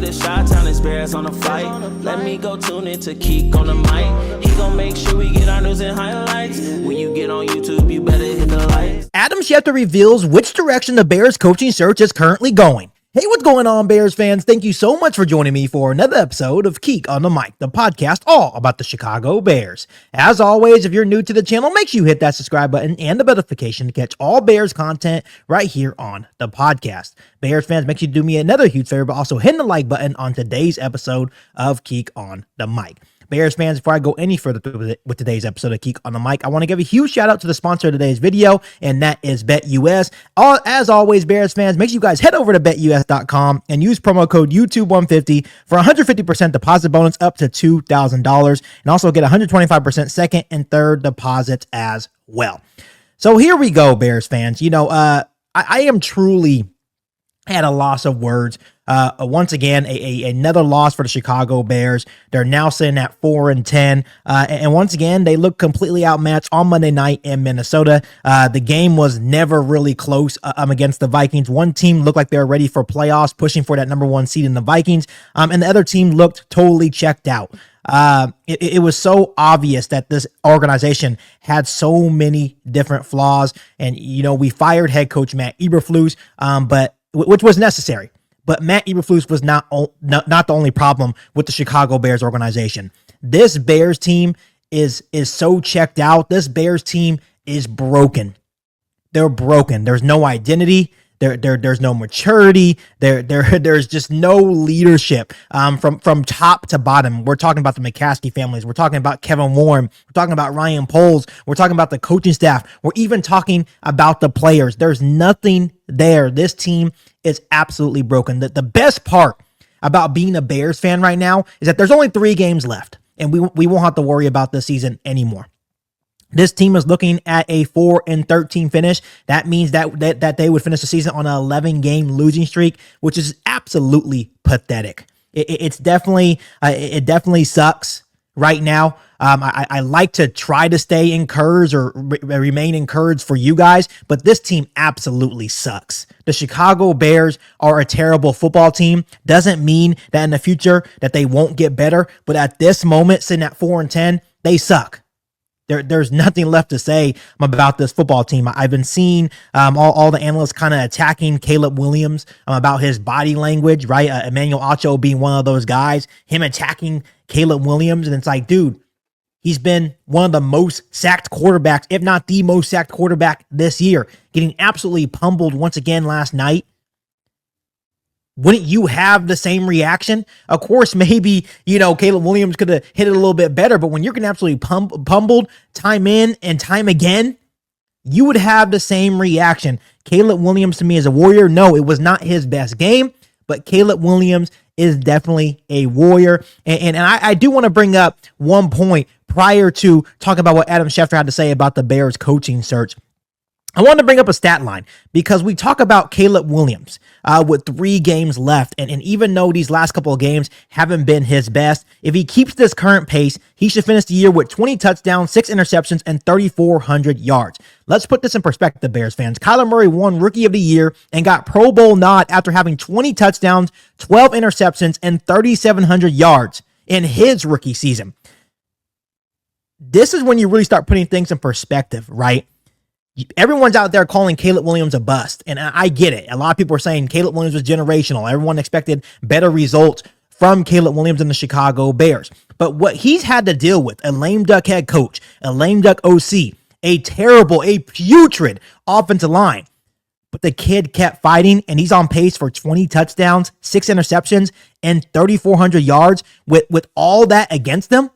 the Chi-Town experience on the flight. Let me go tune in to Keek on the mic. He gon' make sure we get our news and highlights. When you get on YouTube, you better hit the likes. Adam Schefter reveals which direction the Bears coaching search is currently going. Hey, what's going on, Bears fans? Thank you so much for joining me for another episode of Keek on the Mic, the podcast all about the Chicago Bears. As always, if you're new to the channel, make sure you hit that subscribe button and the notification to catch all Bears content right here on the podcast. Bears fans, make sure you do me another huge favor, but also hit the like button on today's episode of Keek on the Mic. Bears fans, before I go any further with today's episode of Keek on the Mic, I want to give a huge shout out to the sponsor of today's video, and that is BetUS. As always, Bears fans, make sure you guys head over to betus.com and use promo code YouTube150 for 150% deposit bonus up to $2,000, and also get 125% second and third deposits as well. So here we go, Bears fans. I am truly at a loss of words. Once again, another loss for the Chicago Bears. They're now sitting at 4-10. And once again, they look completely outmatched on Monday night in Minnesota. The game was never really close against the Vikings. One team looked like they were ready for playoffs, pushing for that number one seed in the Vikings. And the other team looked totally checked out. It was so obvious that this organization had so many different flaws. And, we fired head coach Matt Eberflus, which was necessary. But Matt Eberflus was not the only problem with the Chicago Bears organization. This Bears team is so checked out. This Bears team is broken. They're broken. There's no identity. There's no maturity. There's just no leadership from top to bottom. We're talking about the McCaskey families. We're talking about Kevin Warren. We're talking about Ryan Poles. We're talking about the coaching staff. We're even talking about the players. There's nothing there. This team is absolutely broken. The best part about being a Bears fan right now is that there's only 3 games left, and we won't have to worry about this season anymore. This team is looking at a 4-13 finish. That means that they would finish the season on an 11-game losing streak, which is absolutely pathetic. It definitely sucks right now. I like to try to stay encouraged or remain encouraged for you guys, but this team absolutely sucks. The Chicago Bears are a terrible football team. Doesn't mean that in the future that they won't get better, but at this moment, sitting at 4-10, they suck. There's nothing left to say about this football team. I've been seeing all the analysts kind of attacking Caleb Williams about his body language, right? Emmanuel Acho being one of those guys, him attacking Caleb Williams. And it's like, dude, he's been one of the most sacked quarterbacks, if not the most sacked quarterback this year, getting absolutely pummeled once again last night. Wouldn't you have the same reaction? Of course, maybe, Caleb Williams could have hit it a little bit better, but when you're getting absolutely pummeled time in and time again, you would have the same reaction. Caleb Williams to me is a warrior. No, it was not his best game, but Caleb Williams is definitely a warrior. And I do want to bring up one point prior to talking about what Adam Schefter had to say about the Bears coaching search. I wanted to bring up a stat line because we talk about Caleb Williams with 3 games left. And even though these last couple of games haven't been his best, if he keeps this current pace, he should finish the year with 20 touchdowns, 6 interceptions, and 3,400 yards. Let's put this in perspective, Bears fans. Kyler Murray won Rookie of the Year and got Pro Bowl nod after having 20 touchdowns, 12 interceptions, and 3,700 yards in his rookie season. This is when you really start putting things in perspective, right? Everyone's out there calling Caleb Williams a bust, and I get it. A lot of people are saying Caleb Williams was generational. Everyone expected better results from Caleb Williams and the Chicago Bears. But what he's had to deal with, a lame duck head coach, a lame duck OC, a putrid offensive line. But the kid kept fighting, and he's on pace for 20 touchdowns, 6 interceptions, and 3,400 yards with all that against them.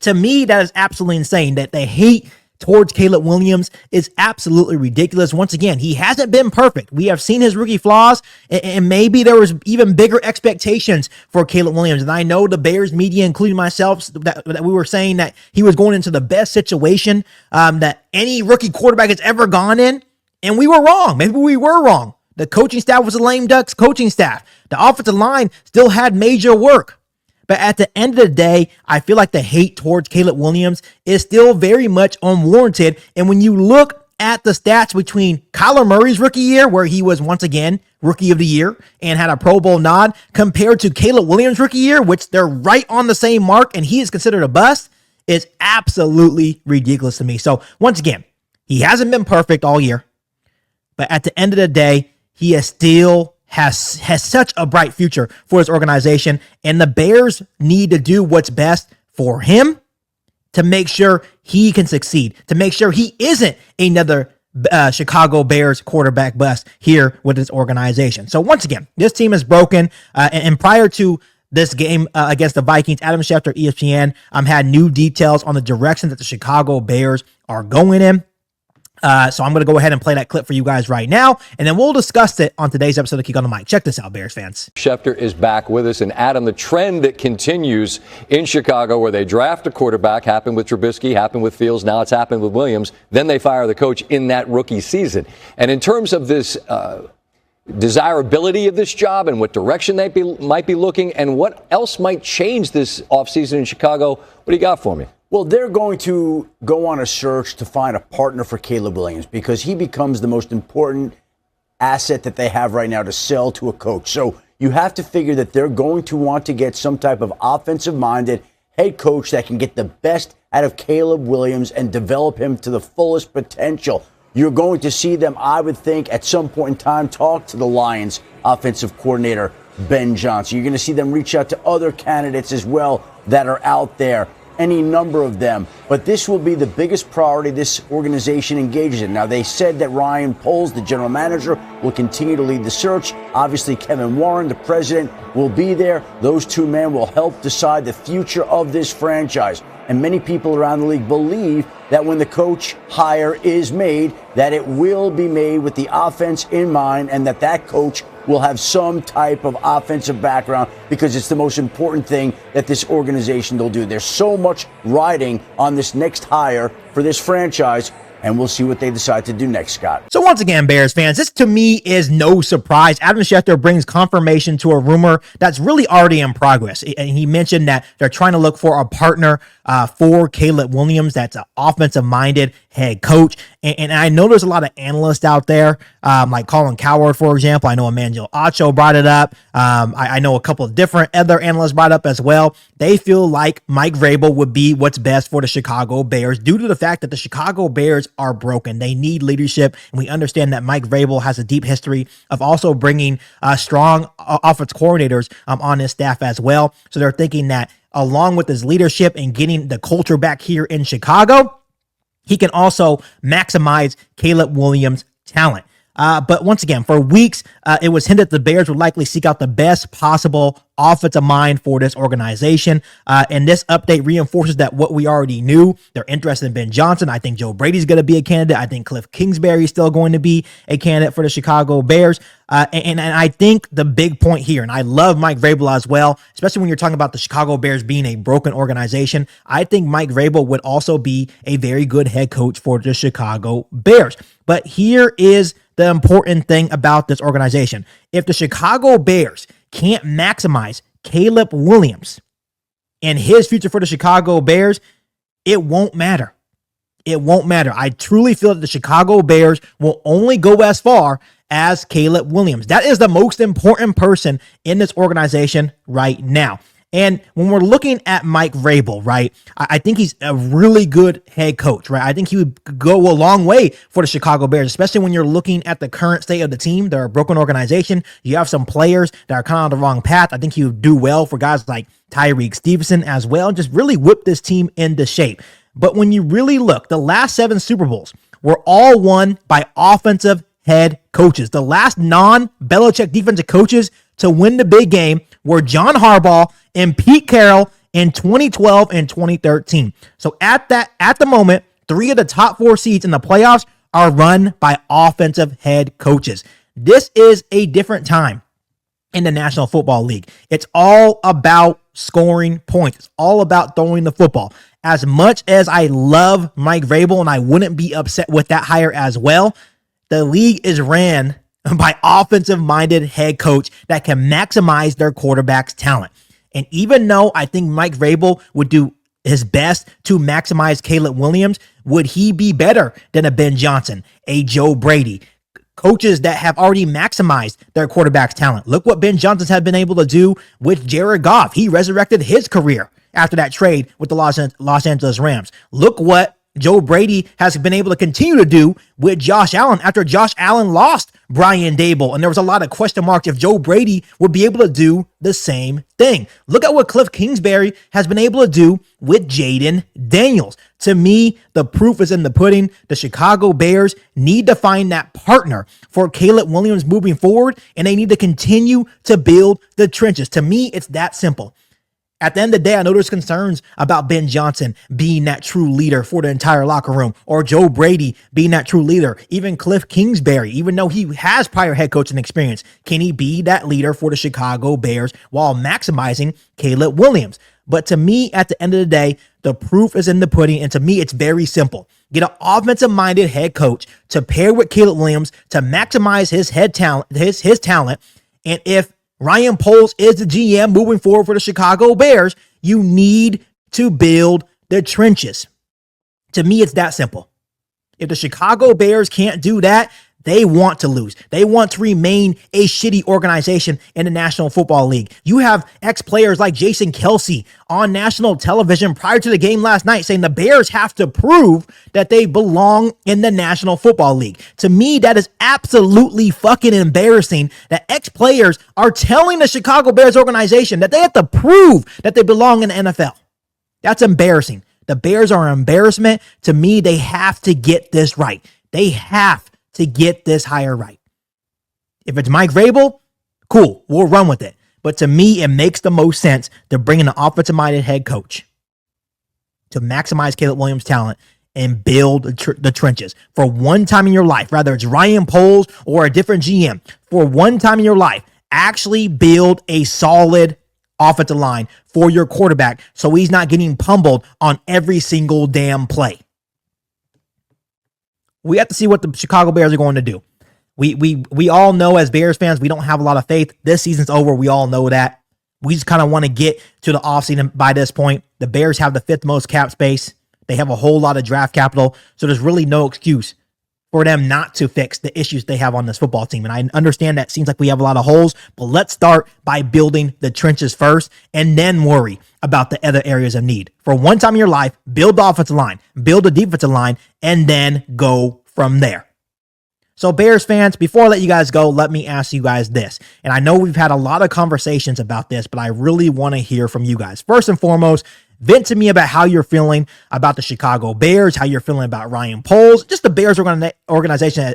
To me, that is absolutely insane. That the hate towards Caleb Williams is absolutely ridiculous. Once again, he hasn't been perfect. We have seen his rookie flaws, and maybe there was even bigger expectations for Caleb Williams. And I know the Bears media, including myself, that we were saying that he was going into the best situation that any rookie quarterback has ever gone in, and we were wrong. Maybe we were wrong. The coaching staff was a lame ducks coaching staff. The offensive line still had major work. But at the end of the day, I feel like the hate towards Caleb Williams is still very much unwarranted. And when you look at the stats between Kyler Murray's rookie year, where he was once again rookie of the year and had a Pro Bowl nod, compared to Caleb Williams' rookie year, which they're right on the same mark and he is considered a bust, is absolutely ridiculous to me. So once again, he hasn't been perfect all year, but at the end of the day, he is still has such a bright future for his organization, and the Bears need to do what's best for him to make sure he can succeed, to make sure he isn't another Chicago Bears quarterback bust here with his organization. So once again, this team is broken, and prior to this game against the Vikings, Adam Schefter, ESPN, had new details on the direction that the Chicago Bears are going in. So I'm going to go ahead and play that clip for you guys right now, and then we'll discuss it on today's episode of Kick on the Mic. Check this out, Bears fans. Schefter is back with us, and Adam, the trend that continues in Chicago where they draft a quarterback, happened with Trubisky, happened with Fields, now it's happened with Williams, then they fire the coach in that rookie season. And in terms of this desirability of this job and what direction they might be looking and what else might change this offseason in Chicago, what do you got for me? Well, they're going to go on a search to find a partner for Caleb Williams because he becomes the most important asset that they have right now to sell to a coach. So you have to figure that they're going to want to get some type of offensive-minded head coach that can get the best out of Caleb Williams and develop him to the fullest potential. You're going to see them, I would think, at some point in time, talk to the Lions offensive coordinator, Ben Johnson. You're going to see them reach out to other candidates as well that are out there. Any number of them, but this will be the biggest priority this organization engages in. Now, they said that Ryan Poles, the general manager, will continue to lead the search. Obviously, Kevin Warren, the president, will be there. Those two men will help decide the future of this franchise. And many people around the league believe that when the coach hire is made, that it will be made with the offense in mind and that coach will have some type of offensive background because it's the most important thing that this organization will do. There's so much riding on this next hire for this franchise, and we'll see what they decide to do next, Scott. So once again, Bears fans, this to me is no surprise. Adam Schefter brings confirmation to a rumor that's really already in progress. And he mentioned that they're trying to look for a partner for Caleb Williams that's an offensive-minded head coach. And I know there's a lot of analysts out there, like Colin Cowherd, for example. I know Emmanuel Acho brought it up. I know a couple of different other analysts brought up as well. They feel like Mike Vrabel would be what's best for the Chicago Bears due to the fact that the Chicago Bears are broken. They need leadership, and we understand that Mike Vrabel has a deep history of also bringing strong offense coordinators on his staff as well. So they're thinking that along with his leadership and getting the culture back here in Chicago, he can also maximize Caleb Williams' talent. But once again, for weeks, it was hinted the Bears would likely seek out the best possible offensive mind for this organization. And this update reinforces that what we already knew. They're interested in Ben Johnson. I think Joe Brady's going to be a candidate. I think Cliff Kingsbury is still going to be a candidate for the Chicago Bears. And I think the big point here, and I love Mike Vrabel as well, especially when you're talking about the Chicago Bears being a broken organization. I think Mike Vrabel would also be a very good head coach for the Chicago Bears. But here is the important thing about this organization. If the Chicago Bears can't maximize Caleb Williams and his future for the Chicago Bears, it won't matter. It won't matter. I truly feel that the Chicago Bears will only go as far as Caleb Williams. That is the most important person in this organization right now. And when we're looking at Mike Vrabel, right, I think he's a really good head coach, right? I think he would go a long way for the Chicago Bears, especially when you're looking at the current state of the team. They're a broken organization. You have some players that are kind of on the wrong path. I think he would do well for guys like Tyreek Stevenson as well, just really whip this team into shape. But when you really look, the last 7 Super Bowls were all won by offensive head coaches. The last non-Belichick defensive coaches to win the big game were John Harbaugh and Pete Carroll in 2012 and 2013. So at the moment, 3 of the top 4 seeds in the playoffs are run by offensive head coaches. This is a different time in the National Football League. It's all about scoring points. It's all about throwing the football. As much as I love Mike Vrabel and I wouldn't be upset with that hire as well, the league is ran by offensive-minded head coach that can maximize their quarterback's talent. And even though I think Mike Vrabel would do his best to maximize Caleb Williams? Would he be better than a Ben Johnson, a Joe Brady? Coaches that have already maximized their quarterback's talent. Look what Ben Johnson has been able to do with Jared Goff. He resurrected his career after that trade with the Los Angeles Rams. Look what Joe Brady has been able to continue to do with Josh Allen after Josh Allen lost Brian Dable. And there was a lot of question marks if Joe Brady would be able to do the same thing. Look at what Cliff Kingsbury has been able to do with Jaden Daniels. To me, the proof is in the pudding. The Chicago Bears need to find that partner for Caleb Williams moving forward, and they need to continue to build the trenches. To me, it's that simple. At the end of the day, I know there's concerns about Ben Johnson being that true leader for the entire locker room, or Joe Brady being that true leader. Even Cliff Kingsbury, even though he has prior head coaching experience, can he be that leader for the Chicago Bears while maximizing Caleb Williams? But to me, at the end of the day, the proof is in the pudding. And to me, it's very simple. Get an offensive-minded head coach to pair with Caleb Williams to maximize his talent. And if Ryan Poles is the GM moving forward for the Chicago Bears, you need to build the trenches. To me, it's that simple. If the Chicago Bears can't do that, they want to lose. They want to remain a shitty organization in the National Football League. You have ex-players like Jason Kelce on national television prior to the game last night saying the Bears have to prove that they belong in the National Football League. To me, that is absolutely fucking embarrassing that ex-players are telling the Chicago Bears organization that they have to prove that they belong in the NFL. That's embarrassing. The Bears are an embarrassment. To me, they have to get this right. They have to get this hire right. If it's Mike Vrabel, cool, we'll run with it. But to me, it makes the most sense to bring in an offensive-minded head coach to maximize Caleb Williams' talent and build the trenches. For one time in your life, whether it's Ryan Poles or a different GM, for one time in your life, actually build a solid offensive line for your quarterback so he's not getting pummeled on every single damn play. We have to see what the Chicago Bears are going to do. We all know as Bears fans, we don't have a lot of faith. This season's over. We all know that. We just kind of want to get to the offseason by this point. The Bears have the 5th most cap space. They have a whole lot of draft capital. So there's really no excuse for them not to fix the issues they have on this football team. And I understand that seems like we have a lot of holes, but let's start by building the trenches first and then worry about the other areas of need. For one time in your life, build the offensive line, build the defensive line, and then go from there. So Bears fans, before I let you guys go, let me ask you guys this. And I know we've had a lot of conversations about this, but I really want to hear from you guys. First and foremost, vent to me about how you're feeling about the Chicago Bears, how you're feeling about Ryan Poles, just the Bears organization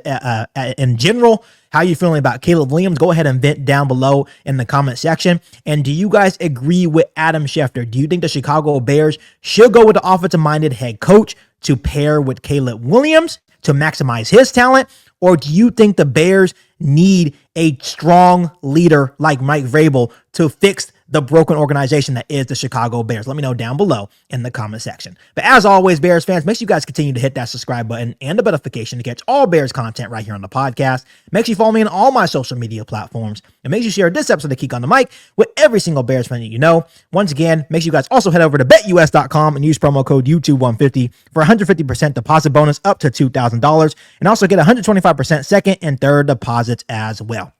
in general, how you're feeling about Caleb Williams. Go ahead and vent down below in the comment section. And do you guys agree with Adam Schefter? Do you think the Chicago Bears should go with the offensive-minded head coach to pair with Caleb Williams to maximize his talent? Or do you think the Bears need a strong leader like Mike Vrabel to fix the broken organization that is the Chicago Bears? Let me know down below in the comment section. But as always, Bears fans, make sure you guys continue to hit that subscribe button and the notification to catch all Bears content right here on the podcast. Make sure you follow me on all my social media platforms. And make sure you share this episode of Geek on the Mic with every single Bears fan that you know. Once again, make sure you guys also head over to betus.com and use promo code YouTube150 for a 150% deposit bonus up to $2,000. And also get 125% second and third deposits as well.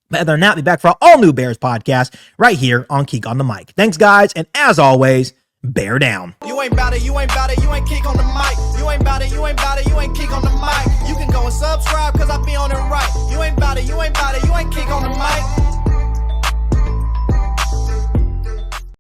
But other than that, be back for all new Bears podcast right here on Geek on the Mic. Thanks, guys, and as always, bear down. You ain't bout it, you ain't bout it, you ain't Geek on the Mic. You ain't bout it, you ain't bout it, you ain't Geek on the Mic. You can go and subscribe, cause I be on it right. You ain't bout it, you ain't bout it, you ain't Geek on the Mic.